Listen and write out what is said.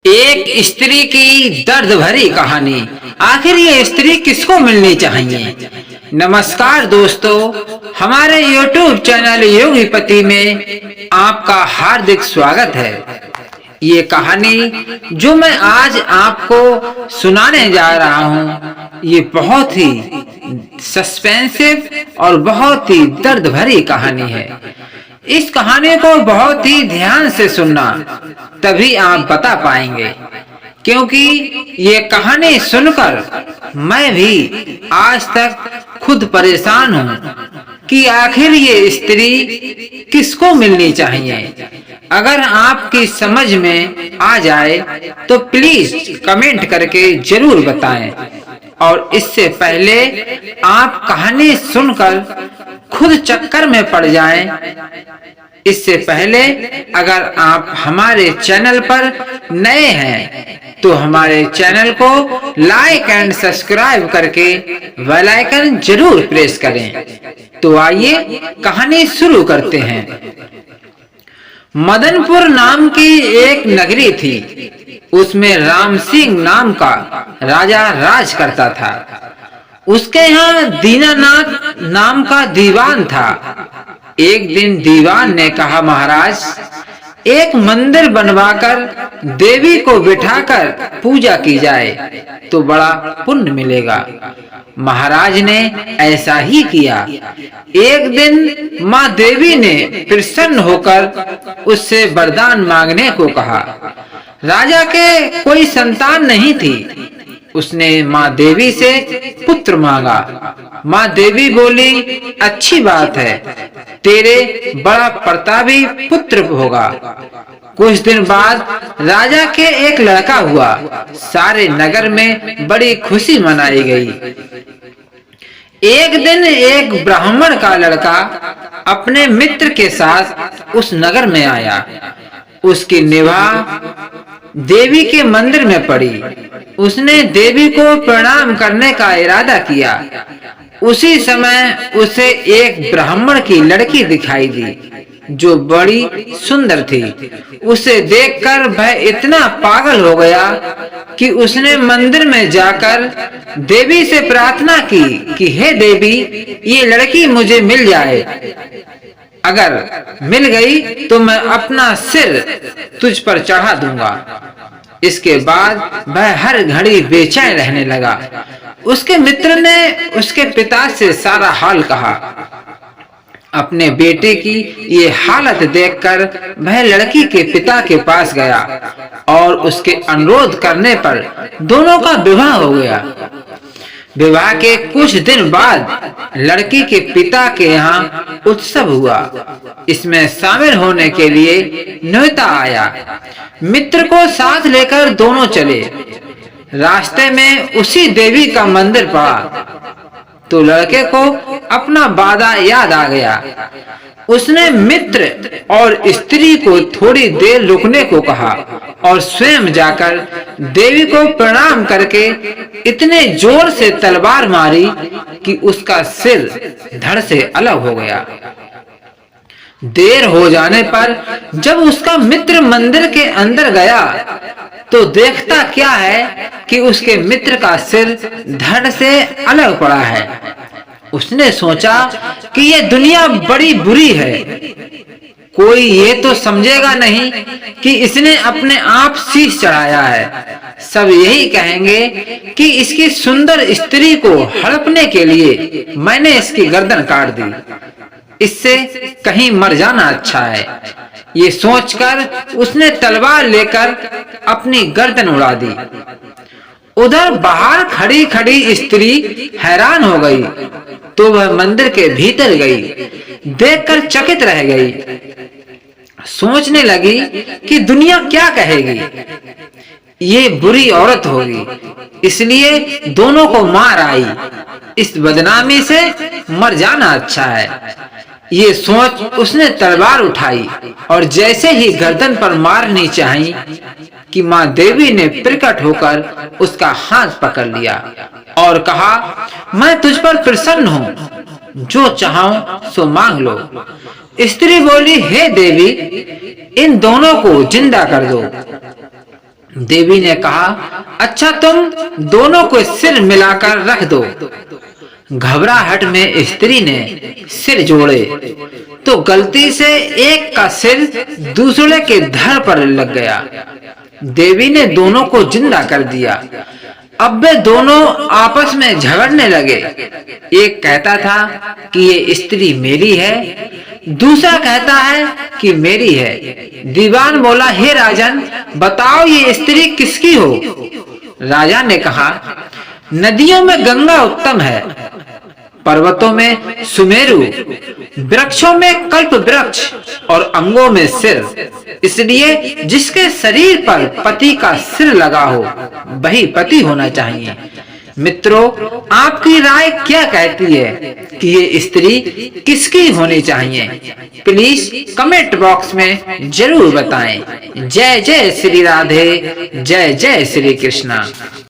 एक स्त्री की दर्द भरी कहानी। आखिर ये स्त्री किसको मिलनी चाहिए। नमस्कार दोस्तों, हमारे YouTube चैनल योगीपति में आपका हार्दिक स्वागत है। ये कहानी जो मैं आज आपको सुनाने जा रहा हूँ, ये बहुत ही सस्पेंसिव और बहुत ही दर्द भरी कहानी है। इस कहानी को बहुत ही ध्यान से सुनना, तभी आप बता पाएंगे, क्योंकि ये कहानी सुनकर मैं भी आज तक खुद परेशान हूँ कि आखिर ये स्त्री किसको मिलनी चाहिए। अगर आपकी समझ में आ जाए तो प्लीज कमेंट करके जरूर बताएं। और इससे पहले आप कहानी सुनकर खुद चक्कर में पड़ जाएं, इससे पहले अगर आप हमारे चैनल पर नए हैं तो हमारे चैनल को लाइक एंड सब्सक्राइब करके बेल आइकन जरूर प्रेस करें। तो आइए कहानी शुरू करते हैं। मदनपुर नाम की एक नगरी थी। उसमें राम सिंह नाम का राजा राज करता था। उसके यहाँ दीनानाथ नाम का दीवान था। एक दिन दीवान ने कहा, महाराज, एक मंदिर बनवाकर देवी को बिठाकर पूजा की जाए तो बड़ा पुण्य मिलेगा। महाराज ने ऐसा ही किया। एक दिन माँ देवी ने प्रसन्न होकर उससे वरदान मांगने को कहा। राजा के कोई संतान नहीं थी। उसने माँ देवी से पुत्र मांगा। माँ देवी बोली, अच्छी बात है, तेरे बड़ा प्रतापी पुत्र होगा। कुछ दिन बाद राजा के एक लड़का हुआ। सारे नगर में बड़ी खुशी मनाई गई। एक दिन एक ब्राह्मण का लड़का अपने मित्र के साथ उस नगर में आया। उसकी निगाह देवी के मंदिर में पड़ी। उसने देवी को प्रणाम करने का इरादा किया। उसी समय उसे एक ब्राह्मण की लड़की दिखाई दी जो बड़ी सुंदर थी। उसे देखकर वह इतना पागल हो गया कि उसने मंदिर में जाकर देवी से प्रार्थना की कि हे देवी, ये लड़की मुझे मिल जाए। अगर मिल गई तो मैं अपना सिर तुझ पर चढ़ा दूंगा। इसके बाद वह हर घड़ी बेचैन रहने लगा। उसके मित्र ने उसके पिता से सारा हाल कहा। अपने बेटे की ये हालत देखकर वह लड़की के पिता के पास गया और उसके अनुरोध करने पर दोनों का विवाह हो गया। विवाह के कुछ दिन बाद लड़की के पिता के यहाँ उत्सव हुआ। इसमें शामिल होने के लिए न्योता आया। मित्र को साथ लेकर दोनों चले। रास्ते में उसी देवी का मंदिर पड़ा तो लड़के को अपना वादा याद आ गया। उसने मित्र और स्त्री को थोड़ी देर रुकने को कहा और स्वयं जाकर देवी को प्रणाम करके इतने जोर से तलवार मारी कि उसका सिर धड़ से अलग हो गया। देर हो जाने पर जब उसका मित्र मंदिर के अंदर गया तो देखता क्या है कि उसके मित्र का सिर धड़ से अलग पड़ा है। उसने सोचा कि ये दुनिया बड़ी बुरी है। कोई ये तो समझेगा नहीं कि इसने अपने आप शीश चढ़ाया है। सब यही कहेंगे कि इसकी सुंदर स्त्री को हड़पने के लिए मैंने इसकी गर्दन काट दी। इससे कहीं मर जाना अच्छा है। ये सोचकर उसने तलवार लेकर अपनी गर्दन उड़ा दी। उधर बाहर खड़ी खड़ी स्त्री हैरान हो गई तो वह मंदिर के भीतर गई। देखकर चकित रह गई। सोचने लगी कि दुनिया क्या कहेगी। ये बुरी औरत होगी, इसलिए दोनों को मार आई। इस बदनामी से मर जाना अच्छा है। ये सोच उसने तलवार उठाई और जैसे ही गर्दन पर मारनी चाहिए कि माँ देवी ने प्रकट होकर उसका हाथ पकड़ लिया और कहा, मैं तुझ पर प्रसन्न हूँ, जो चाहो सो मांग लो। स्त्री बोली, हे देवी, इन दोनों को जिंदा कर दो। देवी ने कहा, अच्छा तुम दोनों को सिर मिलाकर रख दो। घबराहट में स्त्री ने सिर जोड़े तो गलती से एक का सिर दूसरे के धड़ पर लग गया। देवी ने दोनों को जिंदा कर दिया। अब वे दोनों आपस में झगड़ने लगे। एक कहता था कि ये स्त्री मेरी है, दूसरा कहता है कि मेरी है। दीवान बोला, हे राजन, बताओ ये स्त्री किसकी हो? राजा ने कहा, नदियों में गंगा उत्तम है, पर्वतों में सुमेरु, वृक्षों में कल्प वृक्ष और अंगों में सिर। इसलिए जिसके शरीर पर पति का सिर लगा हो वही पति होना चाहिए। मित्रों, आपकी राय क्या कहती है कि ये स्त्री किसकी होनी चाहिए? प्लीज कमेंट बॉक्स में जरूर बताएं। जय जय श्री राधे, जय जय श्री कृष्णा।